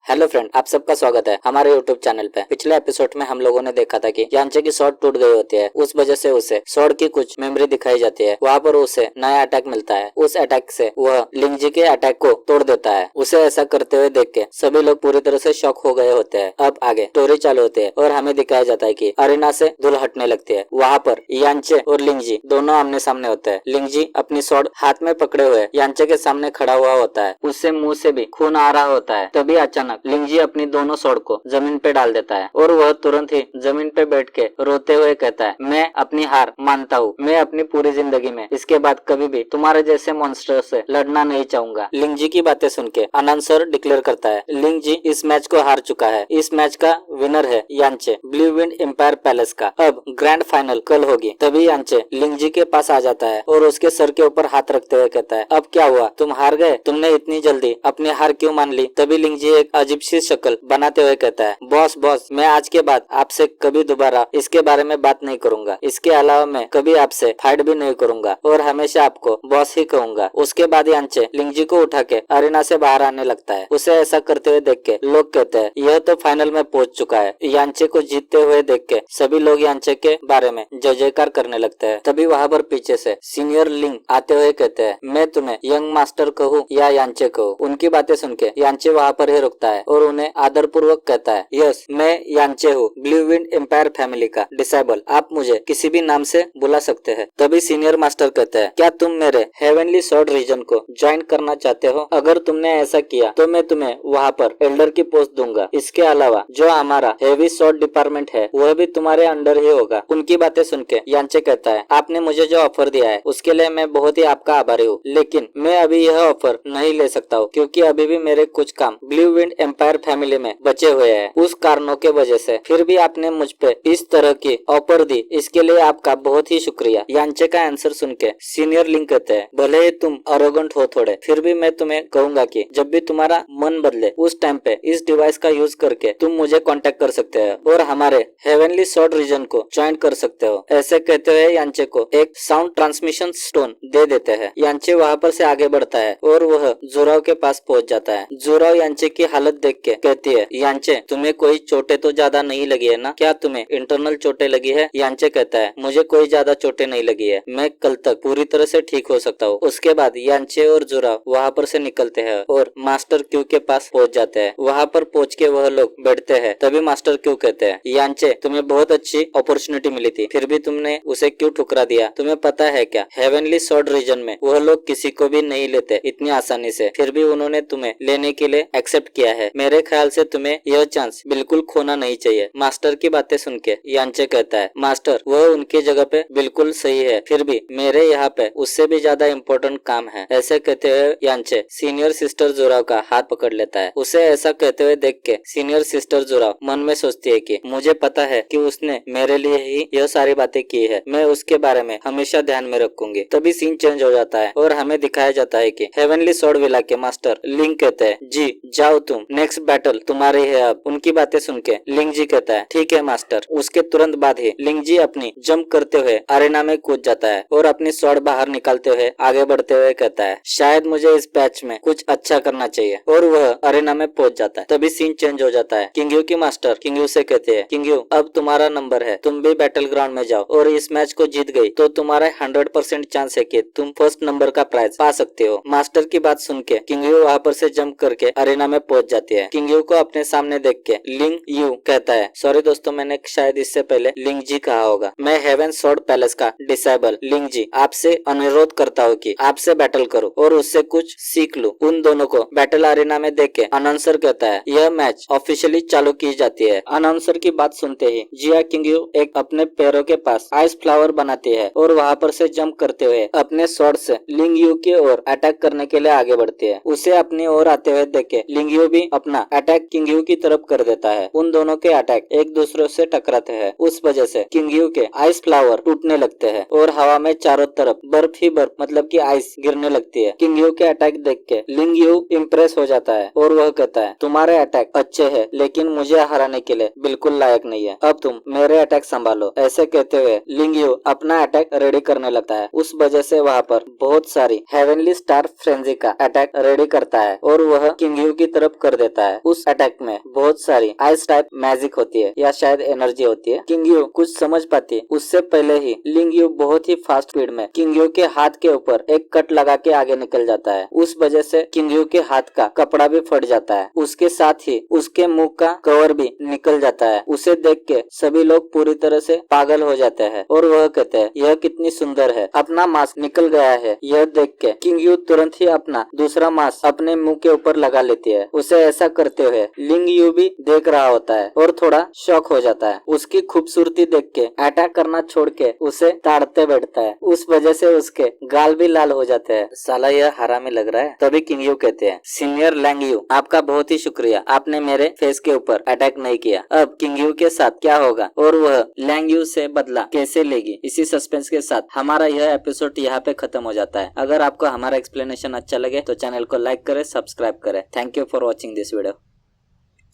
Hello friend, आप सबका स्वागत है हमारे यूट्यूब चैनल पे। पिछले एपिसोड में हम लोगों ने देखा था कि यांचे की स्वॉर्ड टूट गई होती है। उस वजह से उसे स्वॉर्ड की कुछ मेमोरी दिखाई जाती है। वहाँ पर उसे नया अटैक मिलता है। उस अटैक से वह लिंगजी के अटैक को तोड़ देता है। उसे ऐसा करते हुए देख के सभी लोग पूरी तरह से शॉक हो गए होते हैं। अब आगे स्टोरी चालू होती है और हमें दिखाया जाता है कि अरीना से धूल हटने लगती है। वहाँ पर यांचे और लिंगजी दोनों आमने सामने होते हैं। लिंगजी अपनी स्वॉर्ड हाथ में पकड़े हुए यांचे के सामने खड़ा हुआ होता है। उससे मुंह से भी खून आ रहा होता है। तभी अचानक लिंगजी अपनी दोनों स्वॉर्ड को जमीन पे डाल देता है और वह तुरंत ही जमीन पे बैठ के रोते हुए कहता है, मैं अपनी हार मानता हूँ। मैं अपनी पूरी जिंदगी में इसके बाद कभी भी तुम्हारे जैसे मॉन्स्टर से लड़ना नहीं चाहूंगा। लिंगजी की बातें सुन के अनाउंसर डिक्लेयर करता है, लिंगजी इस मैच को हार चुका है। इस मैच का विनर है यांचे, ब्लू विंड एम्पायर पैलेस का। अब ग्रैंड फाइनल कल होगी। तभी यांचे लिंगजी के पास आ जाता है और उसके सर के ऊपर हाथ रखते हुए कहता है, अब क्या हुआ, तुम हार गए? तुमने इतनी जल्दी अपनी हार क्यों मान ली? तभी लिंगजी एक अजीब सी शक्ल बनाते हुए कहता है, बॉस मैं आज के बाद आपसे कभी दोबारा इसके बारे में बात नहीं करूंगा। इसके अलावा मैं कभी आपसे फाइट भी नहीं करूंगा और हमेशा आपको बॉस ही कहूंगा। उसके बाद यांचे लिंगजी को उठा के अरीना से बाहर आने लगता है। उसे ऐसा करते हुए देख के लोग कहते हैं, यह तो फाइनल में पहुंच चुका है। यांचे को जीतते हुए देख के सभी लोग यांचे के बारे में जय जयकार करने लगते हैं। तभी वहाँ पर पीछे से सीनियर लिंग आते हुए कहते हैं, मैं तुम्हें यंग मास्टर कहूँ या यांचे कहूँ? उनकी बातें सुन के यांचे वहाँ पर ही रुकता है और उन्हें आदर पूर्वक कहता है, यस मैं यांचे हूँ, ब्लू विंड एम्पायर फैमिली का डिसेबल। आप मुझे किसी भी नाम से बुला सकते हैं। तभी सीनियर मास्टर कहते हैं, क्या तुम मेरे हेवनली स्वॉर्ड रीजन को ज्वाइन करना चाहते हो? अगर तुमने ऐसा किया तो मैं तुम्हें वहाँ पर एल्डर की पोस्ट दूंगा। इसके अलावा जो हमारा हेवी स्वॉर्ड डिपार्टमेंट है वह भी तुम्हारे अंडर ही होगा। उनकी बातें सुन के यांचे कहता है, आपने मुझे जो ऑफर दिया है उसके लिए मैं बहुत ही आपका आभारी हूँ, लेकिन मैं अभी यह ऑफर नहीं ले सकता हूँ क्योंकि अभी भी मेरे कुछ काम ब्लू विंड एम्पायर फैमिली में बचे हुए हैं। उस कारणों के वजह से फिर भी आपने मुझ पे इस तरह की ऑफर दी, इसके लिए आपका बहुत ही शुक्रिया। यांचे का आंसर सुन के सीनियर लिंग कहते हैं, भले ही तुम अरोगेंट हो थोड़े, फिर भी मैं तुम्हें कहूंगा कि जब भी तुम्हारा मन बदले उस टाइम पे इस डिवाइस का यूज करके तुम मुझे कांटेक्ट कर सकते हो और हमारे हेवनली स्वॉर्ड रीजन को ज्वाइन कर सकते हो। ऐसे कहते हुए यांचे को एक साउंड ट्रांसमिशन स्टोन दे देते हैं। यांचे वहाँ पर से आगे बढ़ता है और वह जोराव के पास पहुँच जाता है। जोराव यांचे की हालत देख के कहती है, यांचे तुम्हें कोई चोटें तो ज्यादा नहीं लगी है ना? क्या तुम्हें इंटरनल चोटें लगी है? यांचे कहता है, मुझे कोई ज्यादा चोटें नहीं लगी है, मैं कल तक पूरी तरह से ठीक हो सकता हूँ। उसके बाद यांचे और जोराव वहाँ पर से निकलते हैं और मास्टर क्यू के पास पहुँच जाते हैं। वहाँ पर पहुँच के वह लोग बैठते हैं। तभी मास्टर क्यू कहते हैं, यांचे तुम्हें बहुत अच्छी अपॉर्चुनिटी मिली थी, फिर भी तुमने उसे क्यों ठुकरा दिया? तुम्हें पता है क्या, हेवनली स्वॉर्ड रीजन में वह लोग किसी को भी नहीं लेते इतनी आसानी से, फिर भी उन्होंने तुम्हें लेने के लिए एक्सेप्ट किया है। मेरे ख्याल से तुम्हें यह चांस बिल्कुल खोना नहीं चाहिए। मास्टर की बातें सुन के यांचे कहता है, मास्टर वह उनकी जगह पे बिल्कुल सही है, फिर भी मेरे यहाँ पे उससे भी ज्यादा इम्पोर्टेंट काम है। ऐसे कहते हुए यांचे सीनियर सिस्टर जोराव का हाथ पकड़ लेता है। उसे ऐसा कहते हुए देख के सीनियर सिस्टर जोराव मन में सोचती है कि मुझे पता है कि उसने मेरे लिए ही यह सारी बातें की है, मैं उसके बारे में हमेशा ध्यान में रखूंगी। तभी सीन चेंज हो जाता है और हमें दिखाया जाता है कि हेवनली स्वॉर्ड विला के मास्टर लिंग कहते हैं, जी जाओ तुम, नेक्स्ट बैटल तुम्हारी है अब। उनकी बातें सुन के लिंग जी कहता है, ठीक है मास्टर। उसके तुरंत बाद ही लिंग जी अपनी जंप करते हुए अरेना में कूद जाता है और अपनी स्वॉर्ड बाहर निकालते हुए आगे बढ़ते हुए कहता है, शायद मुझे इस पैच में कुछ अच्छा करना चाहिए, और वह अरेना में पहुंच जाता है। तभी सीन चेंज हो जाता है। किंगयू की मास्टर किंगयू से कहते हैं, किंगयू अब तुम्हारा नंबर है, तुम भी बैटल ग्राउंड में जाओ और इस मैच को जीत गई तो तुम्हारा 100% चांस है कि तुम फर्स्ट नंबर का प्राइज पा सकते हो। मास्टर की बात सुन के किंगयू वहाँ पर से जंप करके अरेना में पहुंच जाती है। किंगयू को अपने सामने देख के लिंग यू कहता है, सॉरी दोस्तों, मैंने शायद इससे पहले लिंग जी कहा होगा। मैं हेवन स्वॉर्ड पैलेस का डिसेबल लिंग जी आपसे अनुरोध करता हूँ कि आपसे बैटल करो और उससे कुछ सीख लो। उन दोनों को बैटल अरेना में देख के अनाउंसर कहता है, यह मैच ऑफिशियली चालू की जाती है। अनाउंसर की बात सुनते ही जिया किंगयू एक अपने पैरों के पास आइस फ्लावर बनाती है और वहाँ पर से जंप करते हुए अपने स्वॉर्ड से लिंग यू की ओर अटैक करने के लिए आगे बढ़ती है। उसे अपनी ओर आते हुए देख के लिंग यू भी अपना अटैक किंगयू की तरफ कर देता है। उन दोनों के अटैक एक दूसरे से टकराते हैं। उस वजह से किंगयू के आइस फ्लावर टूटने लगते हैं और हवा में चारों तरफ बर्फ ही बर्फ मतलब कि आइस गिरने लगती है। किंगयू के अटैक देख के लिंग यू इम्प्रेस हो जाता है और वह कहता है, तुम्हारे अटैक अच्छे हैं लेकिन मुझे हराने के लिए बिल्कुल लायक नहीं है, अब तुम मेरे अटैक संभालो। ऐसे कहते हुए लिंग यू अपना अटैक रेडी करने लगता है। उस वजह से वहाँ पर बहुत सारी हेवनली स्टार फ्रेंजी का अटैक रेडी करता है और वह किंगयू की तरफ कर देता है। उस अटैक में बहुत सारी आइस टाइप मैजिक होती है या शायद एनर्जी होती है। किंग यू कुछ समझ पाती उससे पहले ही लिंग यू बहुत ही फास्ट स्पीड में किंग यू के हाथ के ऊपर एक कट लगा के आगे निकल जाता है। उस वजह से किंग यू के हाथ का कपड़ा भी फट जाता है। उसके साथ ही उसके मुंह का कवर भी निकल जाता है। उसे देख के सभी लोग पूरी तरह से पागल हो जाते हैं और वह कहते हैं यह कितनी सुंदर है, अपना मास्क निकल गया है। यह देख के किंग यू तुरंत ही अपना दूसरा मास्क अपने मुंह के ऊपर लगा लेती है। उसे ऐसा करते हुए लिंग यू भी देख रहा होता है और थोड़ा शॉक हो जाता है। उसकी खूबसूरती देख के अटैक करना छोड़ के उसे ताड़ते बैठता है। उस वजह से उसके गाल भी लाल हो जाते हैं। साला यह हरामी लग रहा है। तभी किंग यू कहते हैं सीनियर लैंग यू, आपका बहुत ही शुक्रिया, आपने मेरे फेस के ऊपर अटैक नहीं किया। अब किंग यू के साथ क्या होगा और वह लैंग यू से बदला कैसे लेगी, इसी सस्पेंस के साथ हमारा यह एपिसोड यहाँ पे खत्म हो जाता है। अगर आपको हमारा एक्सप्लेनेशन अच्छा लगे तो चैनल को लाइक करें, सब्सक्राइब करें। Thank you for watching this video.